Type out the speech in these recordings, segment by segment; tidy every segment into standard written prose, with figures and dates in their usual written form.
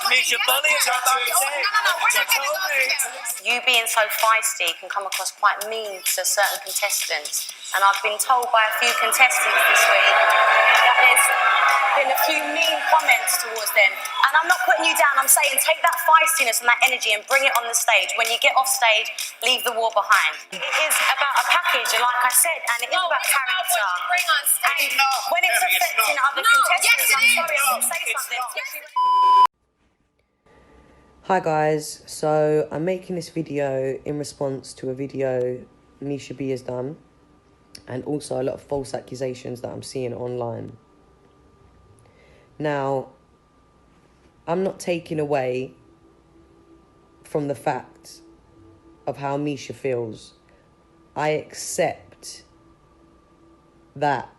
Misha bully is our You being so feisty can come across quite mean to certain contestants. And I've been told by a few contestants this week that there's been a few mean comments towards them. And I'm not putting you down, I'm saying take that feistiness and that energy and bring it on the stage. When you get off stage, leave the war behind. It is about a package, and like I said, and it is about character. And when it's affecting other contestants, I'm sorry, I will say something. Hi guys, so I'm making this video in response to a video Misha B has done, and also a lot of false accusations that I'm seeing online. Now, I'm not taking away from the fact of how Misha feels. I accept that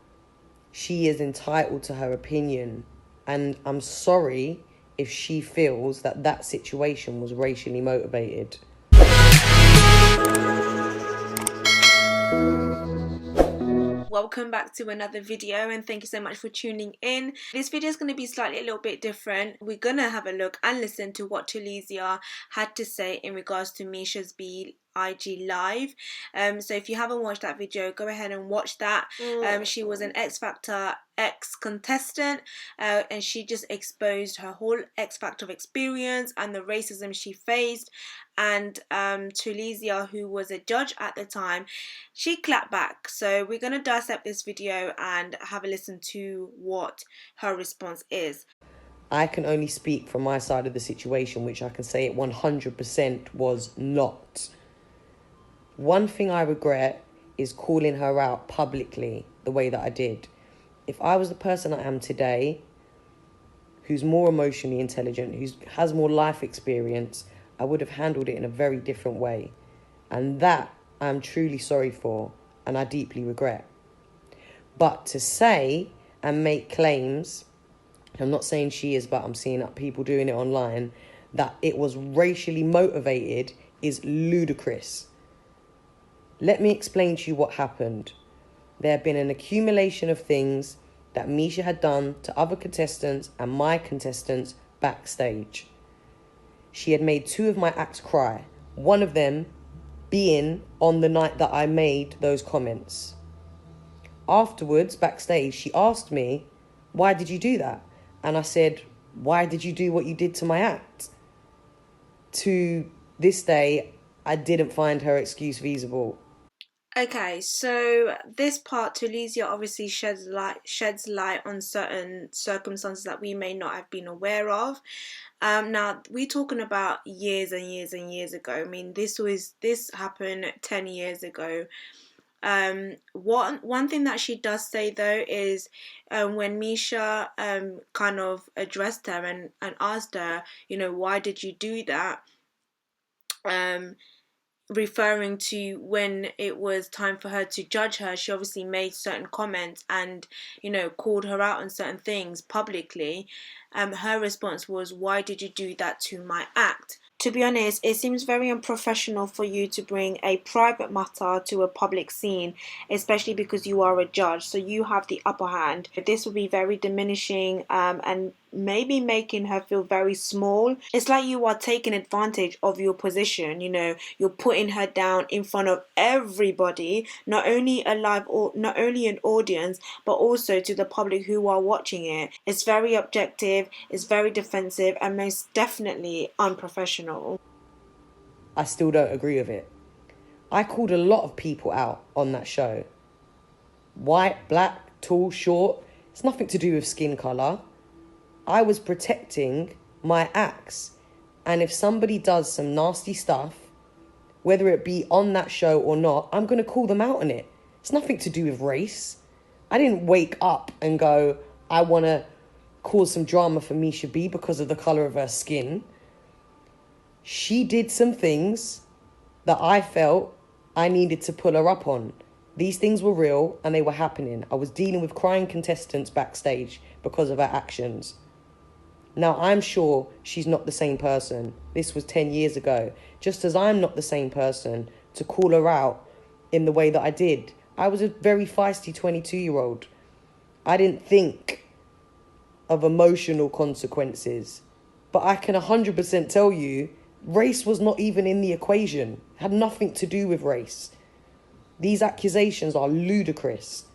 she is entitled to her opinion, and I'm sorry if she feels that that situation was racially motivated. Welcome back to another video, and thank you so much for tuning in. This video is going to be slightly a little bit different. We're going to have a look and listen to what Tulisa had to say in regards to Misha B IG live. So if you haven't watched that video, go ahead and watch that. She was an X Factor ex-contestant, and she just exposed her whole X Factor experience and the racism she faced. And Tulisa, who was a judge at the time, she clapped back. So we're going to dissect this video and have a listen to what her response is. I can only speak from my side of the situation, which I can say it 100% was not. One thing I regret is calling her out publicly the way that I did. If I was the person I am today, who's more emotionally intelligent, who has more life experience, I would have handled it in a very different way. And that I'm truly sorry for, and I deeply regret. But to say and make claims, I'm not saying she is, but I'm seeing people doing it online, that it was racially motivated is ludicrous. Let me explain to you what happened. There had been an accumulation of things that Misha had done to other contestants and my contestants backstage. She had made 2 of my acts cry, one of them being on the night that I made those comments. Afterwards, backstage, she asked me, why did you do that? And I said, why did you do what you did to my act? To this day, I didn't find her excuse feasible. Okay, so this part, Tulisa obviously sheds light on certain circumstances that we may not have been aware of. Now we're talking about years and years and years ago. I mean, this happened 10 years ago. One thing that she does say though is when Misha kind of addressed her and asked her, you know, why did you do that? Referring to when it was time for her to judge her, she obviously made certain comments and, you know, called her out on certain things publicly. Her response was, why did you do that to my act? To be honest, it seems very unprofessional for you to bring a private matter to a public scene, especially because you are a judge, so you have the upper hand. This will be very diminishing and maybe making her feel very small. It's like you are taking advantage of your position, you know, you're putting her down in front of everybody, not only an audience, but also to the public who are watching it. It's very objective, it's very defensive, and most definitely unprofessional. I still don't agree with it. I called a lot of people out on that show. White, black, tall, short, it's nothing to do with skin colour. I was protecting my acts. And if somebody does some nasty stuff, whether it be on that show or not, I'm going to call them out on it. It's nothing to do with race. I didn't wake up and go, I want to cause some drama for Misha B because of the colour of her skin. She did some things that I felt I needed to pull her up on. These things were real and they were happening. I was dealing with crying contestants backstage because of her actions. Now, I'm sure she's not the same person. This was 10 years ago. Just as I'm not the same person to call her out in the way that I did. I was a very feisty 22-year-old. I didn't think of emotional consequences But I can 100% tell you, race was not even in the equation. It had nothing to do with race. These accusations are ludicrous.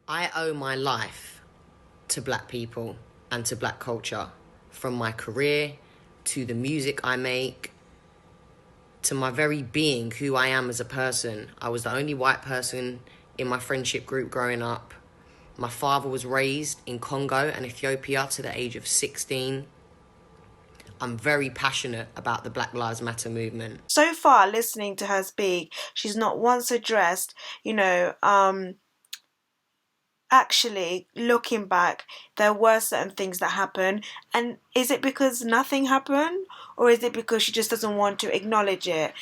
I owe my life to black people and to black culture. From my career, to the music I make, to my very being, who I am as a person. I was the only white person in my friendship group growing up. My father was raised in Congo and Ethiopia to the age of 16. I'm very passionate about the Black Lives Matter movement. So far, listening to her speak, she's not once addressed, actually, looking back, there were certain things that happened. And is it because nothing happened? Or is it because she just doesn't want to acknowledge it?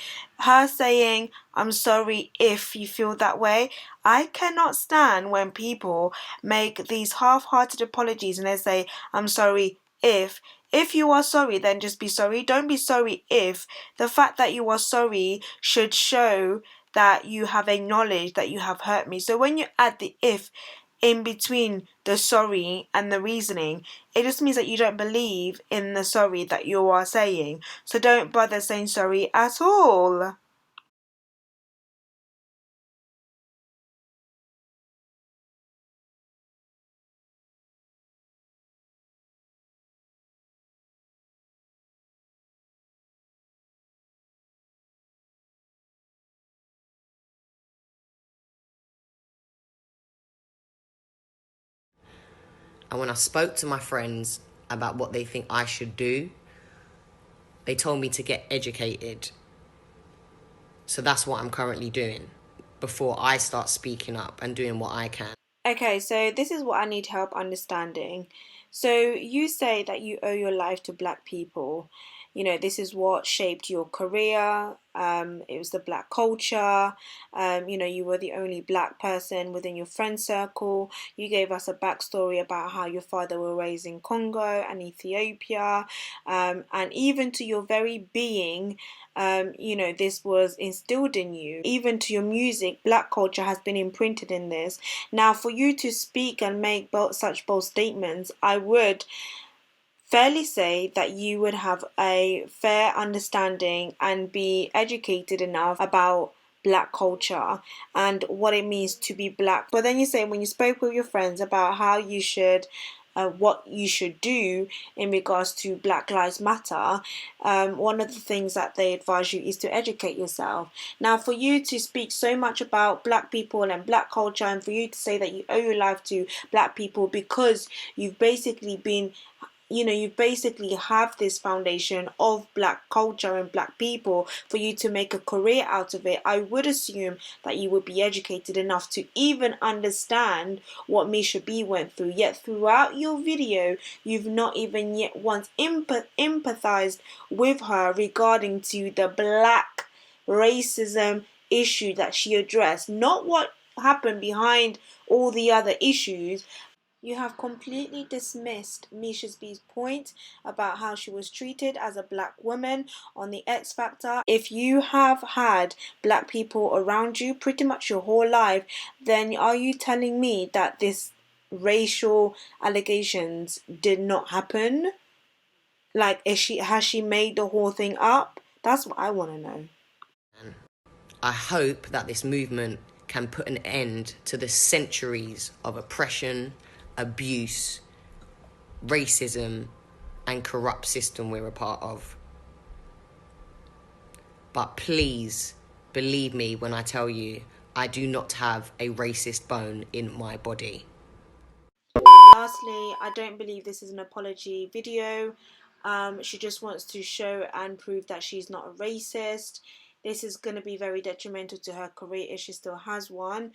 Her saying, I'm sorry if you feel that way. I cannot stand when people make these half-hearted apologies and they say, I'm sorry if. If you are sorry, then just be sorry. Don't be sorry if. The fact that you are sorry should show that you have acknowledged that you have hurt me. So when you add the if in between the sorry and the reasoning, it just means that you don't believe in the sorry that you are saying. So don't bother saying sorry at all. And when I spoke to my friends about what they think I should do, they told me to get educated. So that's what I'm currently doing before I start speaking up and doing what I can. Okay, so this is what I need help understanding. So you say that you owe your life to black people. This is what shaped your career. It was the black culture. You were the only black person within your friend circle. You gave us a backstory about how your father was raised in Congo and Ethiopia. And even to your very being, this was instilled in you. Even to your music, black culture has been imprinted in this. Now, for you to speak and make such bold statements, I would fairly say that you would have a fair understanding and be educated enough about black culture and what it means to be black. But then you say when you spoke with your friends about how you should what you should do in regards to Black Lives Matter, one of the things that they advise you is to educate yourself. Now, for you to speak so much about black people and black culture, and for you to say that you owe your life to black people because you've basically been you basically have this foundation of black culture and black people for you to make a career out of it, I would assume that you would be educated enough to even understand what Misha B went through. Yet throughout your video, you've not even yet once empathized with her regarding to the black racism issue that she addressed, not what happened behind all the other issues. You have completely dismissed Misha B's point about how she was treated as a black woman on the X Factor. If you have had black people around you pretty much your whole life, then are you telling me that this racial allegations did not happen? Like, has she made the whole thing up? That's what I want to know. I hope that this movement can put an end to the centuries of oppression, abuse, racism, and corrupt system we're a part of. But please believe me when I tell you, I do not have a racist bone in my body. Lastly, I don't believe this is an apology video. She just wants to show and prove that she's not a racist. This is going to be very detrimental to her career if she still has one.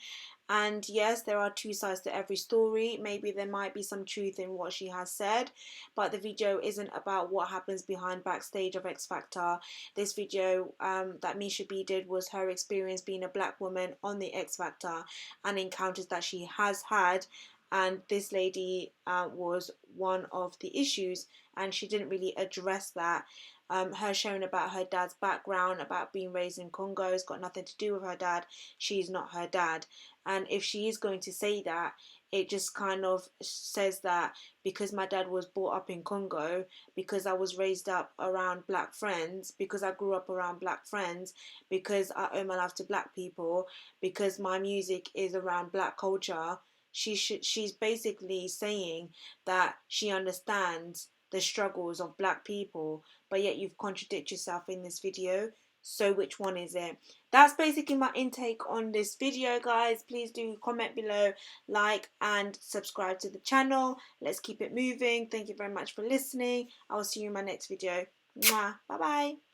And yes, there are two sides to every story. Maybe there might be some truth in what she has said, but the video isn't about what happens behind backstage of X Factor. This video that Misha B did was her experience being a black woman on the X Factor and encounters that she has had. And this lady was one of the issues, and she didn't really address that. her sharing about her dad's background, about being raised in Congo, it's got nothing to do with her dad. She's not her dad. And if she is going to say that, it just kind of says that because my dad was brought up in Congo, because I was raised up around black friends, because I grew up around black friends, because I owe my life to black people, because my music is around black culture, she's basically saying that she understands the struggles of black people, but yet you've contradicted yourself in this video. So which one is it? That's basically my intake on this video, guys. Please do comment below, like and subscribe to the channel. Let's keep it moving. Thank you very much for listening. I'll see you in my next video. Mwah. Bye bye.